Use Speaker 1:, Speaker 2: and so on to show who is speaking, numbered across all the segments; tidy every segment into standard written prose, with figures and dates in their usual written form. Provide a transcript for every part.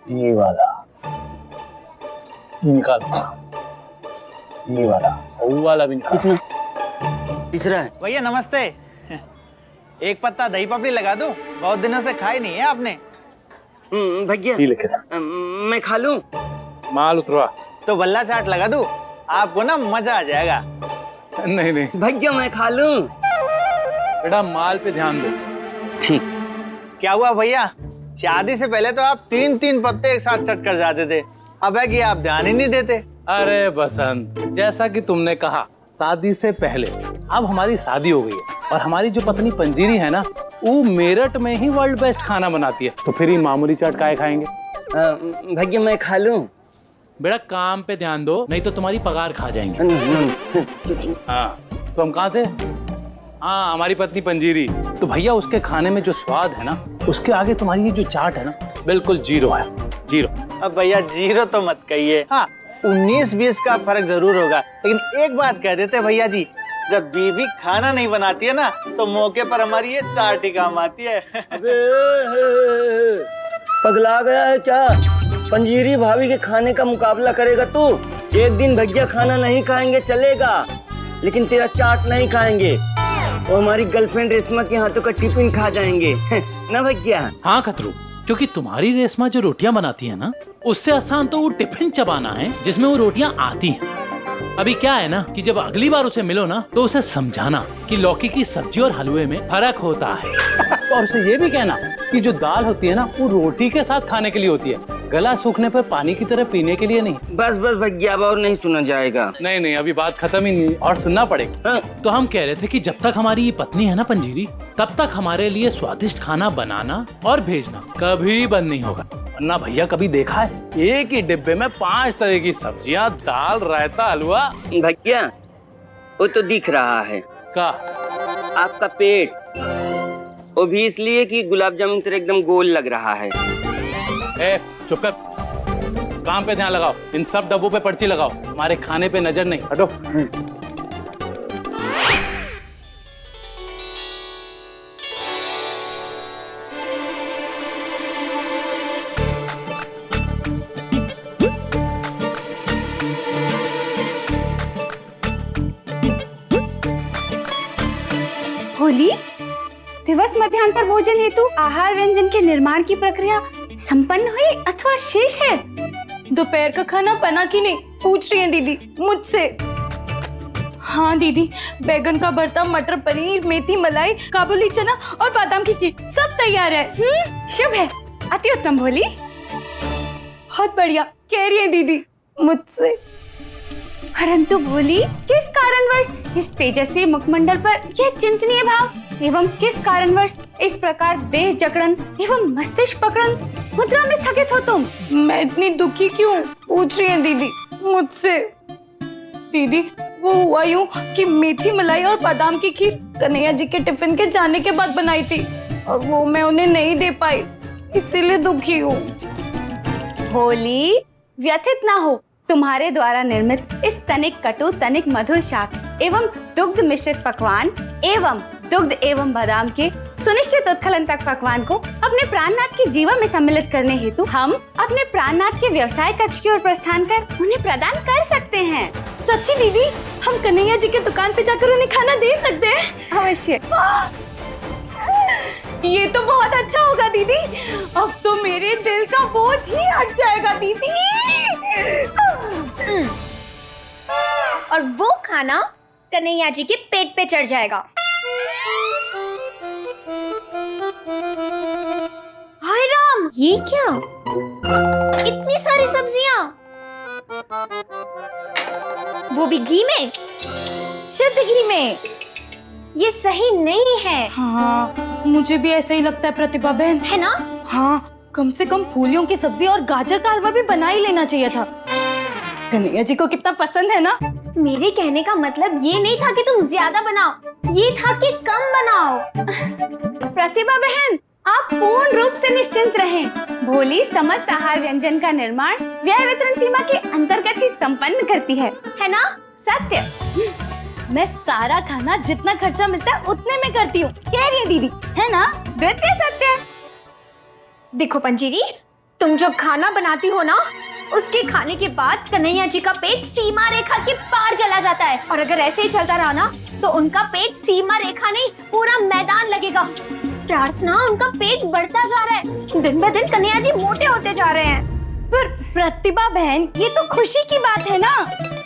Speaker 1: ये वाला निकाल, ये वाला, वो वाला भी निकाल।
Speaker 2: तीसरा है।
Speaker 3: भैया नमस्ते। एक पत्ता दही पपड़ी लगा दूं? बहुत दिनों से खाई नहीं है आपने।
Speaker 2: भैया मैं खा लूं?
Speaker 1: माल उतरवा।
Speaker 3: तो बल्ला चाट लगा दूं? आपको ना मजा आ जाएगा।
Speaker 1: नहीं नहीं
Speaker 2: भैया मैं खा लूं?
Speaker 1: बेटा माल पे ध्यान दो।
Speaker 2: ठीक।
Speaker 3: क्या हुआ भैया, शादी से पहले तो आप 3-3 पत्ते एक साथ चट कर जाते थे, अब है कि आप ध्यान ही नहीं देते।
Speaker 1: अरे बसंत, जैसा कि तुमने कहा शादी से पहले, अब हमारी शादी हो गई है और हमारी जो पत्नी पंजीरी है ना, वो मेरठ में ही वर्ल्ड बेस्ट खाना बनाती है, तो फिर ही मामूली चाट काहे खाएंगे।
Speaker 2: भैया मैं खा लूं?
Speaker 1: बेटा काम पे ध्यान दो, नहीं तो तुम्हारी पगार खा जाएंगे। हाँ तो हम कहाँ थे? हाँ हमारी पत्नी पंजीरी। तो भैया उसके खाने में जो स्वाद है ना, उसके आगे तुम्हारी ये जो चाट है ना, बिल्कुल जीरो है, जीरो।
Speaker 3: अब भैया जीरो तो मत कहिए, हाँ 19-20 का फर्क जरूर होगा, लेकिन एक बात कह देते भैया जी, जब बीवी खाना नहीं बनाती है ना, तो मौके पर हमारी ये चाट ही काम आती है।
Speaker 2: पगला गया है क्या? पंजीरी भाभी के खाने का मुकाबला करेगा तू? एक दिन भैया खाना नहीं खाएंगे चलेगा, लेकिन तेरा चाट नहीं खाएंगे। वो हमारी गर्लफ्रेंड रेशमा के हाथों का टिफिन खा जाएंगे ना भैया?
Speaker 1: हाँ खतरू, क्योंकि तुम्हारी रेशमा जो रोटियां बनाती है ना, उससे आसान तो वो टिफिन चबाना है जिसमें वो रोटियां आती हैं। अभी क्या है ना कि जब अगली बार उसे मिलो ना, तो उसे समझाना कि लौकी की सब्जी और हलवे में फर्क होता है। और उसे ये भी कहना कि जो दाल होती है ना, वो रोटी के साथ खाने के लिए होती है, गला सूखने पर पानी की तरह पीने के लिए नहीं।
Speaker 2: बस बस भैया, अब और नहीं सुना जाएगा।
Speaker 1: नहीं नहीं अभी बात खत्म ही नहीं और सुनना पड़ेगा।
Speaker 2: हाँ।
Speaker 1: तो हम कह रहे थे कि जब तक हमारी ये पत्नी है ना पंजीरी, तब तक हमारे लिए स्वादिष्ट खाना बनाना और भेजना कभी बंद नहीं होगा। वरना भैया कभी देखा है एक ही डिब्बे में 5 तरह की सब्जियां, दाल, रायता, हलवा।
Speaker 2: भैया वो तो दिख रहा है
Speaker 1: का
Speaker 2: आपका पेट, वो भी इसलिए कि गुलाब जामुन तेरे एकदम गोल लग रहा है।
Speaker 1: ए चुप कर, काम पे ध्यान लगाओ, इन सब डब्बों पे पर्ची लगाओ, हमारे खाने पे नजर नहीं। हटो।
Speaker 4: होली दिवस मध्यान्ह भोजन हेतु आहार व्यंजन के निर्माण की प्रक्रिया संपन्न हुई अथवा शेष है?
Speaker 5: दोपहर का खाना बना कि नहीं पूछ रही है दीदी मुझसे। हाँ दीदी, बैगन का भरता, मटर पनीर, मेथी मलाई, काबुली चना और बादाम की खीर सब तैयार है।
Speaker 4: शुभ है, अति उत्तम भोली।
Speaker 5: बहुत बढ़िया कह रही है दीदी मुझसे।
Speaker 4: परंतु भोली, किस कारणवश इस तेजस्वी मुखमंडल पर यह चिंतनीय भाव एवं किस कारणवश इस प्रकार देह जकड़न एवं मस्तिष्क पकड़न मुद्रा में स्थगित हो तुम?
Speaker 5: मैं इतनी दुखी क्यों पूछ रही है दीदी मुझसे। दीदी वो हुआ यूं कि मेथी मलाई और बादाम की खीर कन्हैया जी के टिफिन के जाने के बाद बनाई थी और वो मैं उन्हें नहीं दे पाई, इसीलिए दुखी हूँ।
Speaker 4: भोली व्यथित ना हो, तुम्हारे द्वारा निर्मित इस तनिक कटु तनिक मधुर शाक एवं दुग्ध मिश्रित पकवान एवं दुग्ध एवं बादाम के सुनिश्चित उत्खनन पकवान को अपने प्राणनाथ के जीवन में सम्मिलित करने हेतु हम अपने प्राणनाथ के व्यवसाय कक्ष की ओर प्रस्थान कर उन्हें प्रदान कर सकते हैं।
Speaker 5: सच्ची दीदी, हम कन्हैया जी की दुकान पे जाकर उन्हें खाना दे सकते हैं?
Speaker 4: अवश्य।
Speaker 5: ये तो बहुत अच्छा होगा दीदी, अब तो मेरे दिल का बोझ ही हट जाएगा दीदी।
Speaker 6: और वो खाना कन्हैया जी के पेट पे चढ़ जाएगा। हाय राम, ये क्या? इतनी सारी सब्जियां, वो भी घी में, शुद्ध घी में। ये सही नहीं है।
Speaker 5: हाँ मुझे भी ऐसा ही लगता है प्रतिभा बहन,
Speaker 6: है ना?
Speaker 5: हाँ कम से कम फूलियों की सब्जी और गाजर का हलवा भी बना ही लेना चाहिए था। कन्हैया जी को कितना पसंद है ना।
Speaker 6: मेरे कहने का मतलब ये नहीं था कि तुम ज्यादा बनाओ, ये था कि कम बनाओ।
Speaker 4: प्रतिभा बहन, आप पूर्ण रूप से निश्चिंत रहें। भोली समस्त आहार व्यंजन का निर्माण व्यय वितरण सीमा के अंतर्गत ही संपन्न करती है ना? सत्य।
Speaker 5: मैं सारा खाना जितना खर्चा मिलता है उतने में करती हूँ, कह रही है दीदी, है ना?
Speaker 4: द्वितीय सत्य।
Speaker 6: देखो पंजीरी, तुम जो खाना बनाती हो ना, उसके खाने के बाद कन्हैया जी का पेट सीमा रेखा के पार चला जाता है, और अगर ऐसे ही चलता रहा ना तो उनका पेट सीमा रेखा नहीं पूरा मैदान लगेगा। प्रार्थना, उनका पेट बढ़ता जा रहा है, दिन ब दिन कन्हैया जी मोटे होते जा रहे हैं।
Speaker 5: पर प्रतिभा बहन, ये तो खुशी की बात है ना।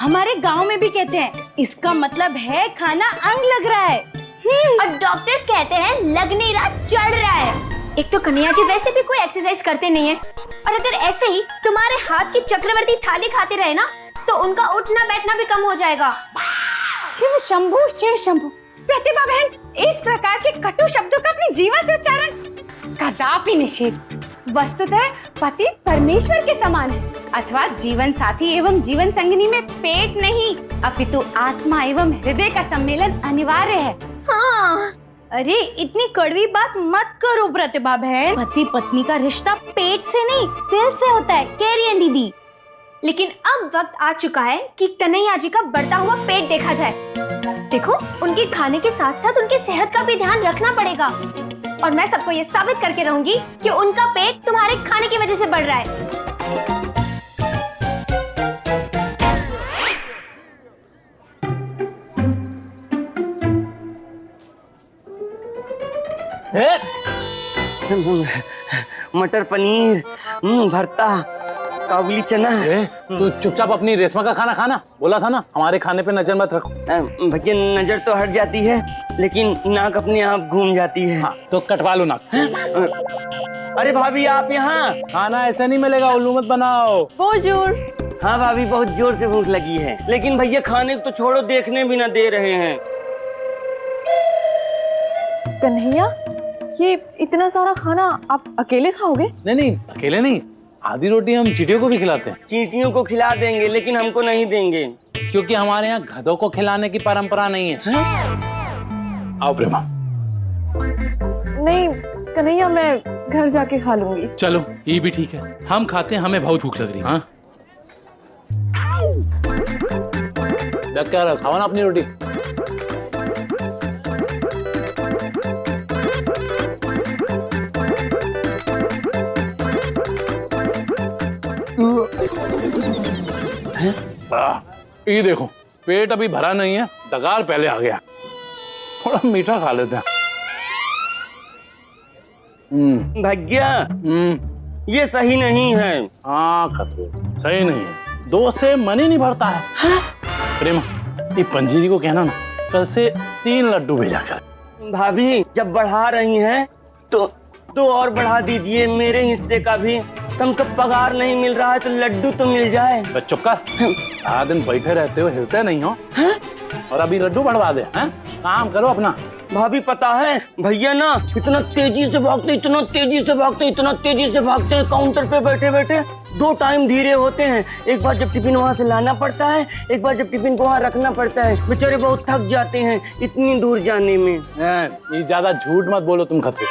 Speaker 5: हमारे गांव में भी कहते हैं इसका मतलब है खाना अंग लग रहा है।
Speaker 6: और डॉक्टर्स कहते हैं लग नहीं रहा, चढ़ रहा है। एक तो कन्हैया जी वैसे भी कोई एक्सरसाइज करते नहीं है, और अगर ऐसे ही तुम्हारे हाथ की चक्रवर्ती थाली खाते रहे ना तो उनका उठना बैठना भी कम हो जाएगा। शिव शंभू, शिव शंभू। प्रतिभा बहन, इस प्रकार के कटु शब्दों का अपने जीवन से उच्चारण कदापि निषेध। वस्तुतः पति परमेश्वर के समान है, अथवा जीवन साथी एवं जीवन संगिनी में पेट नहीं अपितु आत्मा एवं हृदय का सम्मेलन अनिवार्य है।
Speaker 5: हाँ, अरे इतनी कड़वी बात मत करो प्रतिभा बहन। पति पत्नी का रिश्ता पेट से नहीं दिल से होता है, कह रही है दीदी।
Speaker 6: लेकिन अब वक्त आ चुका है कि कन्हैया जी का बढ़ता हुआ पेट देखा जाए। देखो, उनके खाने के साथ साथ उनकी सेहत का भी ध्यान रखना पड़ेगा, और मैं सबको ये साबित करके रहूंगी कि उनका पेट तुम्हारे खाने की वजह से बढ़ रहा है।
Speaker 2: मटर पनीर, भरता, काबुली चना।
Speaker 1: तू चुपचाप अपनी रेशमा का खाना खाना। बोला था ना हमारे खाने पे नजर मत रखो।
Speaker 2: भैया नजर तो हट जाती है, लेकिन नाक अपने आप घूम जाती है।
Speaker 1: हाँ, तो कटवा लो नाक।
Speaker 2: अरे भाभी, आप यहाँ?
Speaker 1: खाना ऐसे नहीं मिलेगा, उल्लू मत बनाओ।
Speaker 5: बोजूर।
Speaker 2: हाँ भाभी, बहुत जोर से भूख लगी है, लेकिन भैया खाने को तो छोड़ो, देखने भी ना दे रहे हैं।
Speaker 7: कन्हैया, ये इतना सारा खाना आप अकेले खाओगे?
Speaker 1: नहीं, अकेले नहीं, आधी रोटी हम चींटियों को भी खिलाते हैं।
Speaker 2: चींटियों को खिला देंगे, लेकिन हमको नहीं देंगे,
Speaker 1: क्योंकि हमारे यहाँ गधों को खिलाने की परंपरा नहीं है। आओ प्रेमा।
Speaker 7: नहीं कन्हैया, मैं घर जाके खा लूंगी।
Speaker 1: चलो, ये भी ठीक है, हम खाते हैं, हमें बहुत भूख लग रही है। हाँ, क्या रहा, खाओ ना अपनी रोटी। ये देखो, पेट अभी भरा नहीं है, डकार पहले आ गया। थोड़ा मीठा खा लेते हैं।
Speaker 2: भैया, ये सही नहीं है।
Speaker 1: हाँ खतरे, सही नहीं है, दो से मन ही नहीं भरता है। हाँ? प्रेमा, ये पंजीरी को कहना ना कल से 3 लड्डू भेजा कर।
Speaker 2: भाभी, जब बढ़ा रही हैं तो और बढ़ा दीजिए, मेरे हिस्से का भी। तुमको पगार नहीं मिल रहा है तो लड्डू तो मिल जाए।
Speaker 1: बच्चों का सारा दिन बैठे रहते हो, हिलते नहीं हो। हाँ? और अभी लड्डू बढ़वा दे। हाँ? काम करो अपना।
Speaker 2: भाभी, पता है भैया ना इतना तेजी से भागते, इतना तेजी से भागते, इतना तेजी से भागते हैं, काउंटर पे बैठे बैठे 2 टाइम धीरे होते हैं। एक बार जब टिफिन वहाँ से लाना पड़ता है, एक बार जब टिफिन को वहाँ रखना पड़ता है। बेचारे बहुत थक जाते हैं इतनी दूर जाने में।
Speaker 1: ये ज्यादा झूठ मत बोलो तुम खतरे।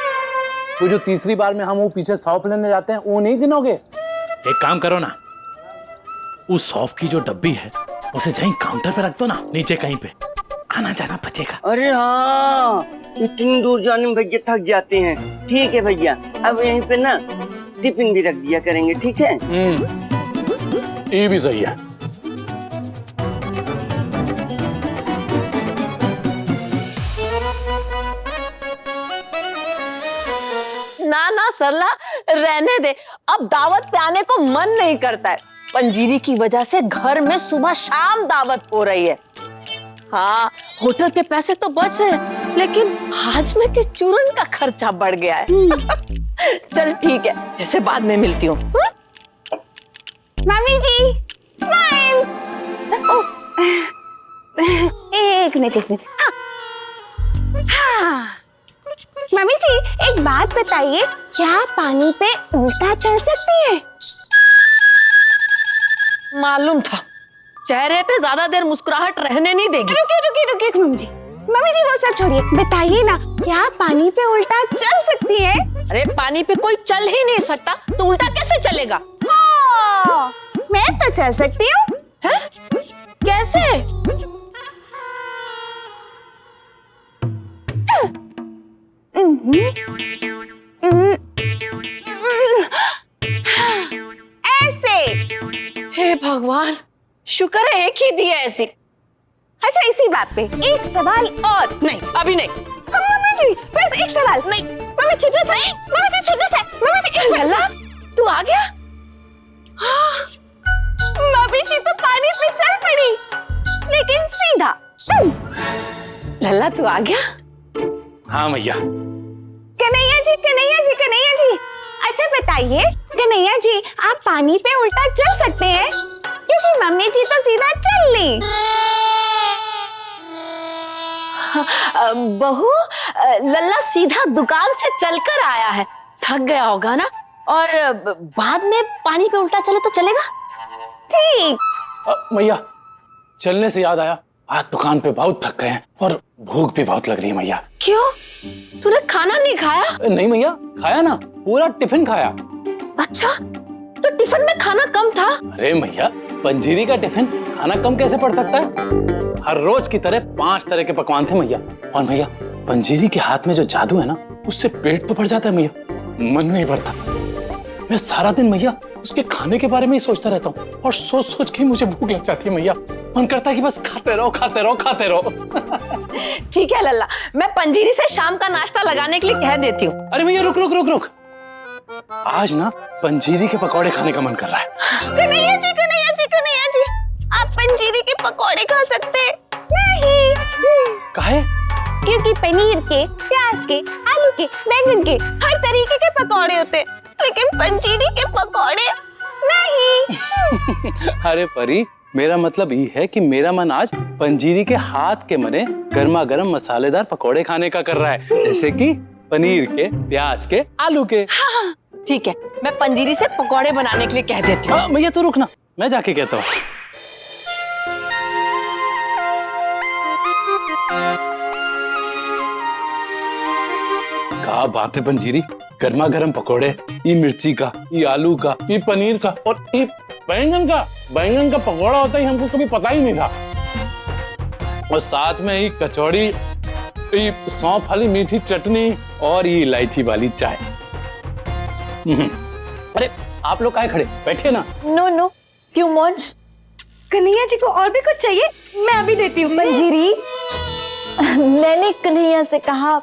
Speaker 1: वो जो तीसरी बार में हम वो पीछे सौंफ लेने जाते हैं, वो नहीं गिनोगे? एक काम करो ना, उस सौंफ की जो डब्बी है उसे जहीं काउंटर पे रख दो ना, नीचे कहीं पे, आना जाना बचेगा।
Speaker 2: अरे हाँ, इतनी दूर जाने में भैया थक जाते हैं। ठीक है भैया, अब यहीं पे ना टिफिन भी रख दिया करेंगे, ठीक है?
Speaker 1: ये भी सही है।
Speaker 8: ना सरला, रहने दे, अब दावत पे आने को मन नहीं करता है। पंजीरी की वजह से घर में सुबह शाम दावत हो रही है। हाँ, होटल के पैसे तो बच रहे हैं, लेकिन हाजमे के चूरन का खर्चा बढ़ गया है। चल ठीक है, जैसे बाद में मिलती हूँ।
Speaker 4: मम्मी जी, स्माइल। एक मिनट। हाँ, मम्मी जी, एक बात बताइए, क्या पानी पे उल्टा चल सकती है?
Speaker 8: मालूम था, चेहरे पे ज्यादा देर मुस्कुराहट रहने नहीं देगी।
Speaker 4: रुकिए मम्मी जी, वो सब छोड़िए, बताइए ना, क्या पानी पे उल्टा चल सकती है?
Speaker 8: अरे पानी पे कोई चल ही नहीं सकता, तो उल्टा कैसे चलेगा?
Speaker 4: हाँ, मैं तो चल सकती हूँ।
Speaker 8: कैसे? हे भगवान, शुक्र है एक ही दी है ऐसी।
Speaker 5: अच्छा इसी बात पे एक सवाल और।
Speaker 8: नहीं अभी नहीं।
Speaker 5: मम्मी जी बस एक सवाल।
Speaker 8: नहीं
Speaker 5: मम्मी छिटने से, मम्मी जी छिटने से, मम्मी जी एक मिनट।
Speaker 8: लल्ला तू आ गया?
Speaker 5: मम्मी जी तो पानी पे चल पड़ी, लेकिन सीधा।
Speaker 8: लल्ला तू आ गया?
Speaker 1: हाँ मैया।
Speaker 5: कन्हैया जी, कन्हैया जी, कन्हैया जी, अच्छा बताइए कन्हैया जी, आप पानी पे उल्टा चल सकते हैं? क्योंकि मम्मी जी तो सीधा चल ली।
Speaker 8: बहू, लल्ला सीधा दुकान से चलकर आया है, थक गया होगा ना, और बाद में पानी पे उल्टा चले तो चलेगा?
Speaker 5: ठीक।
Speaker 1: मैया, चलने से याद आया, आज दुकान पे बहुत थक गए हैं और भूख भी बहुत लग रही है मैया।
Speaker 8: क्यों, तूने खाना नहीं खाया?
Speaker 1: नहीं मैया, खाया ना, पूरा टिफिन खाया।
Speaker 8: अच्छा, तो टिफिन में खाना कम था?
Speaker 1: अरे मैया, पंजीरी का टिफिन खाना कम कैसे पड़ सकता है? हर रोज की तरह 5 तरह के पकवान थे मैया। और मैया, पंजीरी के हाथ में जो जादू है ना, उससे पेट तो भर जाता है मैया, मन नहीं भरता। मैं सारा दिन मैया उसके खाने के बारे में ही सोचता रहता हूँ और सोच सोच के मुझे भूख लग जाती है मैया। मन करता है कि बस खाते रहो खाते रहो खाते रहो।
Speaker 8: ठीक है लल्ला, मैं पंजीरी से शाम का नाश्ता लगाने के लिए कह देती हूँ।
Speaker 1: अरे भैया रुक रुक रुक रुक, आज ना पंजीरी के पकौड़े खाने का मन कर रहा है।
Speaker 5: कन्हैया जी, कन्हैया जी, कन्हैया जी, आप पंजीरी के पकौड़े खा सकते हैं? नहीं।
Speaker 1: काहे?
Speaker 5: क्योंकि पनीर के, प्याज के, आलू के, बैंगन के हर तरीके के पकौड़े होते हैं, लेकिन पंजीरी के पकौड़े नहीं।
Speaker 1: अरे परी, मेरा मतलब ये है कि मेरा मन आज पंजीरी के हाथ के बने गर्मा गर्म मसालेदार पकौड़े खाने का कर रहा है, जैसे कि पनीर के, प्याज के, आलू के।
Speaker 8: हाँ, ठीक है, मैं पंजीरी से पकौड़े बनाने के लिए कह देती हूँ।
Speaker 1: भैया तू रुक ना, मैं जाके कहता हूँ। क्या बात है पंजीरी, गर्मा गर्म पकौड़े, ये मिर्ची का, ये आलू का, ये पनीर का और ये बैंगन का पकौड़ा होता ही हमको कभी पता ही नहीं था। और साथ में ये कचौड़ी, ये सौंफ वाली मीठी चटनी और ये इलायची वाली चाय। अरे आप लोग काहे खड़े, बैठिए ना।
Speaker 7: नो नो, क्यों मौज?
Speaker 5: कन्हैया जी को और भी कुछ चाहिए? मैं अभी देती हूँ।
Speaker 7: पंजीरी, मैंने कन्हैया से कहा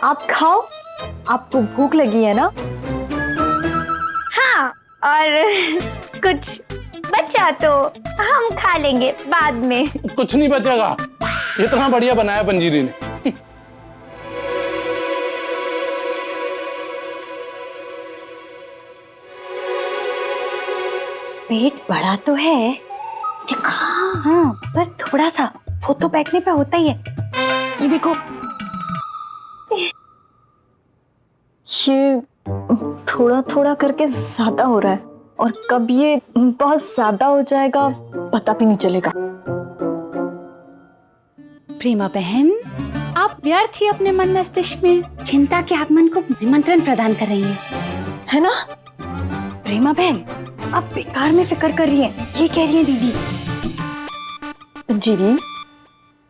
Speaker 7: आप खाओ, आपको भूख लगी है ना?
Speaker 6: हाँ, और कुछ बचा तो हम खा लेंगे बाद में।
Speaker 1: कुछ नहीं बचेगा, इतना बढ़िया बनाया पंजीरी ने।
Speaker 5: पेट बड़ा तो है, हाँ, पर थोड़ा सा वो तो बैठने पे होता ही है। ये देखो,
Speaker 7: ये थोड़ा थोड़ा करके ज्यादा हो रहा है और कब ये बहुत ज्यादा हो जाएगा पता भी नहीं चलेगा।
Speaker 4: प्रेमा बहन, आप व्यर्थ ही अपने मन मस्तिष्क में चिंता के आगमन को निमंत्रण प्रदान कर रही हैं,
Speaker 7: है ना?
Speaker 5: प्रेमा बहन आप बेकार में फिक्र कर रही हैं, ये कह रही है दीदी।
Speaker 7: पंजीरी,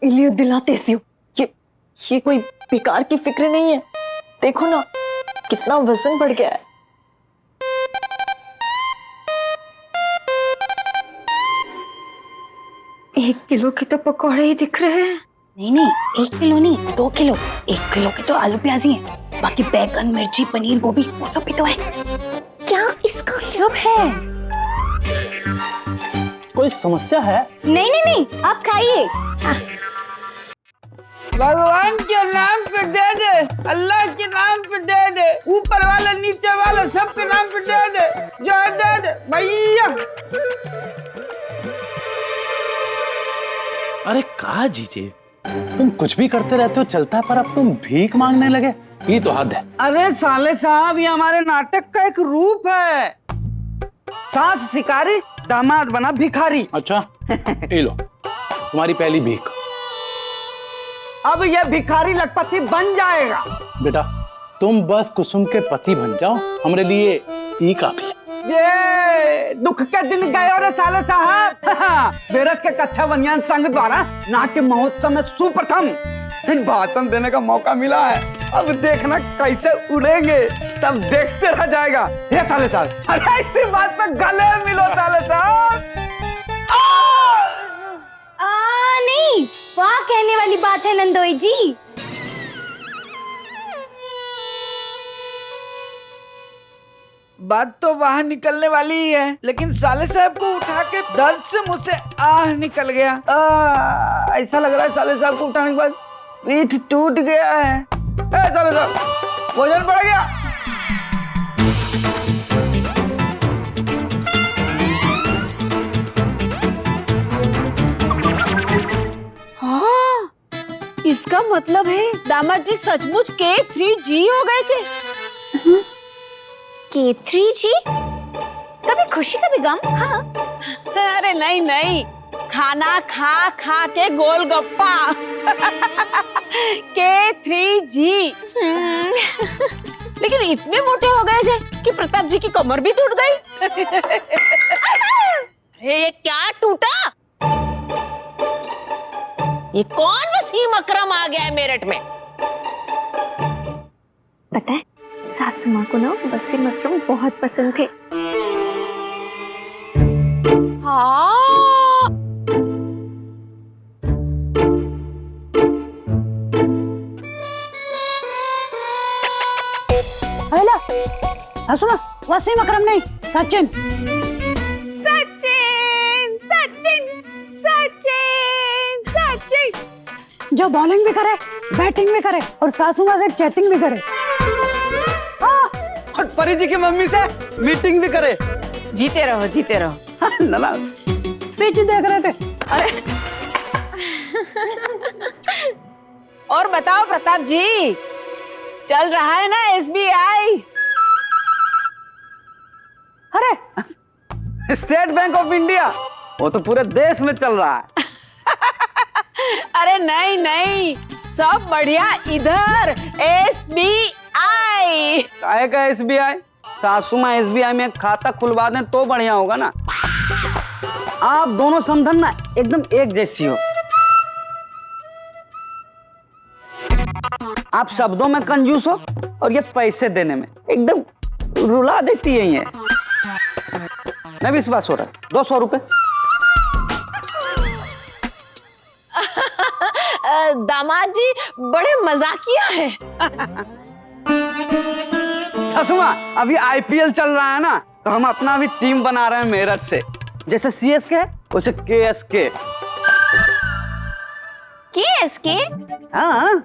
Speaker 7: इलियो दिलाते सी हो, ये कोई बेकार की फिक्र नहीं है। देखो ना कितना वजन बढ़ गया है।
Speaker 5: एक किलो के तो पकौड़े ही दिख रहे हैं। नहीं, 1 किलो नहीं, 2 किलो। 1 किलो के तो आलू प्याजी हैं, बाकी बैगन, मिर्ची, पनीर, गोभी वो सब भी तो है। क्या इसका शुभ है?
Speaker 1: कोई समस्या है?
Speaker 6: नहीं, आप खाइए।
Speaker 9: भगवान के नाम पे दे दे, अल्लाह के नाम पे दे दे, ऊपर वाला नीचे वाला सबके नाम पे दे दे, जो दे दे भैया।
Speaker 1: अरे कहा जीजे, तुम कुछ भी करते रहते हो चलता है, पर अब तुम भीख मांगने लगे, ये तो हद है।
Speaker 9: अरे साले साहब, ये हमारे नाटक का एक रूप है। सास शिकारी, दामाद बना भिखारी।
Speaker 1: अच्छा, ये लो तुम्हारी पहली भीख।
Speaker 9: अब ये भिखारी लखपति बन जाएगा।
Speaker 1: बेटा तुम बस कुसुम के पति बन जाओ, हमारे लिए ये काफी है।
Speaker 9: ये दुख के दिन गए और साले साहब। बेरस के कच्छा बनियान संघ द्वारा नाट्य महोत्सव में सुप्रथम भाषण देने का मौका मिला है। अब देखना कैसे उड़ेंगे, तब देखते रह जाएगा। ये साले साहब, अरे इसी बात पे गले मिलो साले साहब।
Speaker 6: नंदोई जी।
Speaker 9: बात तो बाहर निकलने वाली ही है, लेकिन साले साहब को उठा के दर्द से मुझसे आह निकल गया। ऐसा लग रहा है साले साहब को उठाने के बाद पीठ टूट गया है। साले साहब वजन बढ़ गया।
Speaker 8: हाँ, इसका मतलब है दामाद जी सचमुच K3G हो गए थे।
Speaker 6: K3G? कभी खुशी कभी गम। हाँ।
Speaker 8: अरे नहीं नहीं, खाना खा खा के गोलगप्पा। K3G। लेकिन इतने मोटे हो गए थे कि प्रताप जी की कमर भी टूट गई। ये क्या टूटा? ये कौन वसीम अकरम आ गया है मेरठ में?
Speaker 6: पता है, सासू माँ को ना वसीम अकरम बहुत पसंद थे।
Speaker 8: हाँ।
Speaker 10: सुना, वसीम अकरम नहीं, सचिन।
Speaker 5: सचिन सचिन सचिन सचिन।
Speaker 10: जो बॉलिंग भी करे, बैटिंग भी करे और सासू माँ से चैटिंग भी करे।
Speaker 9: और परी जी की मम्मी से मीटिंग भी करे।
Speaker 8: जीते रहो जीते रहो।
Speaker 10: ना पीछे देख रहे थे।
Speaker 8: अरे और बताओ प्रताप जी, चल रहा है ना SBI?
Speaker 9: अरे स्टेट बैंक ऑफ इंडिया, वो तो पूरे देश में चल रहा है।
Speaker 8: अरे नहीं नहीं, सब बढ़िया इधर SBI।
Speaker 9: काहे का SBI? सासू माँ SBI में खाता खुलवा दें तो बढ़िया होगा ना। आप दोनों समधन ना एकदम एक जैसी हो। आप शब्दों में कंजूस हो और ये पैसे देने में एकदम रुला देती है ये। मैं विश्वास हो रहा है। 200 रुपए।
Speaker 8: दामाद जी बड़े मजाकिया है।
Speaker 9: सासू माँ, अभी IPL चल रहा है ना, तो हम अपना भी टीम बना रहे हैं मेरठ से। जैसे CSK है वैसे KSK।
Speaker 6: KSK?
Speaker 9: हाँ,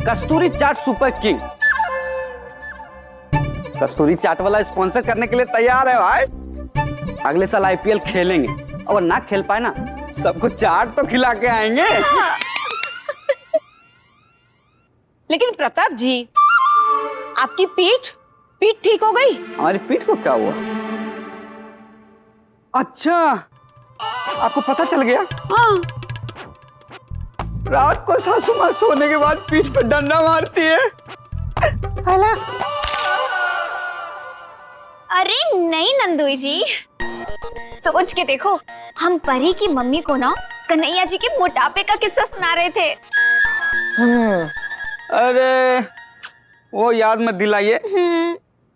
Speaker 9: कस्तूरी चाट सुपर किंग। कस्तूरी चाट वाला स्पॉन्सर करने के लिए तैयार है भाई। अगले साल IPL खेलेंगे और ना खेल पाए ना, सबको चाट तो खिला के आएंगे।
Speaker 8: लेकिन प्रताप जी, आपकी पीठ ठीक हो गई?
Speaker 9: हमारी पीठ को क्या हुआ? अच्छा, आपको पता चल गया?
Speaker 8: हाँ।
Speaker 9: रात को सासू माँ सोने के बाद पीठ पे डंडा मारती है।
Speaker 6: अरे नहीं नंदोई जी, सोच के देखो, हम परी की मम्मी को ना कन्हैया जी के मोटापे का किस्सा सुना रहे थे।
Speaker 9: अरे वो याद मत दिलाइए।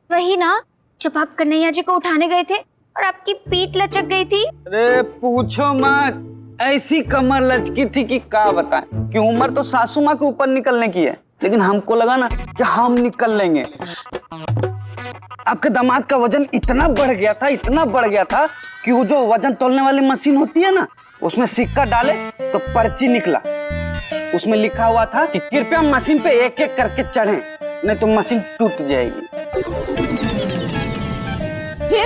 Speaker 6: वही ना, जब आप कन्हैया जी को उठाने गए थे और आपकी पीठ लचक गई थी।
Speaker 9: अरे पूछो मत, ऐसी कमर लचकी थी कि क्या बताएं। कि उम्र तो सासू माँ के ऊपर निकलने की है, लेकिन हमको लगा ना कि हम निकल लेंगे। आपके दामाद का वजन इतना बढ़ गया था कि वो जो वजन तोलने वाली मशीन होती है ना, उसमें सिक्का डाले तो पर्ची निकला। उसमें लिखा हुआ था कि कृपया मशीन पे एक एक करके चढ़ें, नहीं तो मशीन टूट जाएगी।
Speaker 8: फिर